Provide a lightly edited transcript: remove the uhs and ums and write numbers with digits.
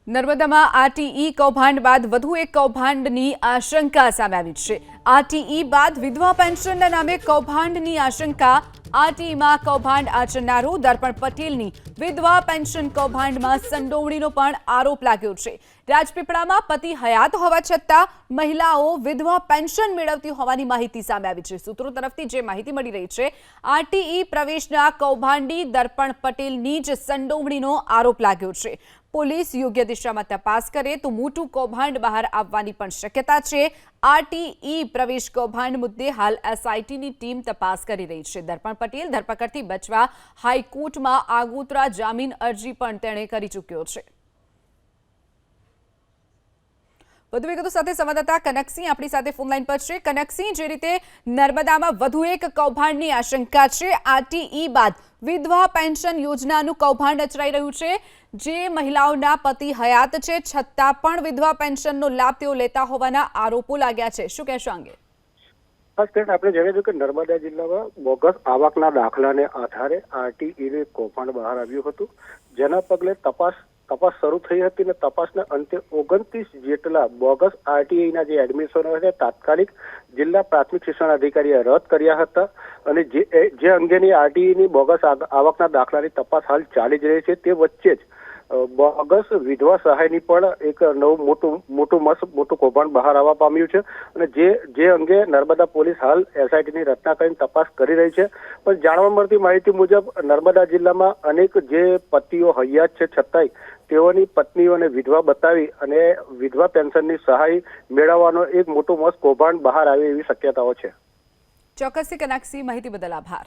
નર્મદામાં RTE કૌભાંડ બાદ વધુ એક કૌભાંડની આશંકા સામે આવી છે। આરટીઈ બાદ વિધવા પેન્શનના નામે કૌભાંડની આશંકા। આરટીઈમાં કૌભાંડ આચરનારો દર્પણ પટેલની વિધવા પેન્શન કૌભાંડમાં સંડોવણીનો પણ આરોપ લાગ્યો છે। રાજપીપળામાં પતિ હયાત હોવા છતાં મહિલાઓ વિધવા પેન્શન મેળવતી હોવાની માહિતી સામે આવી છે। સૂત્રો તરફથી જે માહિતી મળી રહી છે, આરટીઈ પ્રવેશના કૌભાંડી દર્પણ પટેલની જ સંડોવણીનો આરોપ લાગ્યો છે। પોલીસ યોગ્ય દિશામાં તપાસ કરે તો મોટું કૌભાંડ બહાર આવવાની પણ શક્યતા છે। આરટીઈ પ્રવેશ કૌભાંડ મુદ્દે હાલ એસઆઈટીની ટીમ તપાસ કરી રહી છે। દર્પણ પટેલ ધરપકડથી બચવા હાઈકોર્ટમાં આગોતરા જામીન અરજી પણ તેણે કરી ચૂક્યો છે। વધુ વિગતો સાથે સંવાદદાતા કનકસિંહ આપણી સાથે ફોનલાઈન પર છે। કનકસિંહ, જે રીતે નર્મદામાં વધુ એક કૌભાંડની આશંકા છે, આરટીઈ બાદ વિધવા પેન્શન યોજનાનું કૌભાંડ અચરાઈ રહ્યું છે। જે મહિલાઓના પતિ હયાત છે છતાં પણ વિધવા પેન્શનનો લાભ તેઓ લેતા હોવાના આરોપો લાગ્યા છે, શું કહેશો અંગે? ખાસ કરીને આપણે જણાવ્યું કે નર્મદા જિલ્લામાં બોગસ આવકના દાખલાને આધારે આરટીઈનું કૌભાંડ બહાર આવ્યું હતું, જેના પગલે તપાસ શરૂ થઈ હતી અને તપાસના અંતે 29 જેટલા બોગસ આરટીઈના જે એડમિશનો છે તાત્કાલિક જિલ્લા પ્રાથમિક શિક્ષણ અધિકારીએ રદ કર્યા હતા અને જે અંગેની આરટીઈની બોગસ આવકના દાખલાની તપાસ હાલ ચાલી જ રહી છે। તે વચ્ચે જ બોગસ વિધવા સહાયની પણ એક નવું મોટું કૌભાંડ બહાર આવવા પામ્યું છે અને જે અંગે નર્મદા પોલીસ હાલ એસઆઈટીની રચના કરીને તપાસ કરી રહી છે। પણ જાણવા મળતી માહિતી મુજબ નર્મદા જિલ્લામાં અનેક જે પતિઓ હયાત છે છતાંય તેઓની પત્નીઓને વિધવા બતાવી અને વિધવા પેન્શનની સહાય મેળવવાનો એક મોટું મસ્ત કૌભાંડ બહાર આવે એવી શક્યતાઓ છે। ચોક્કસથી કનકસિંહ, માહિતી બદલ આભાર।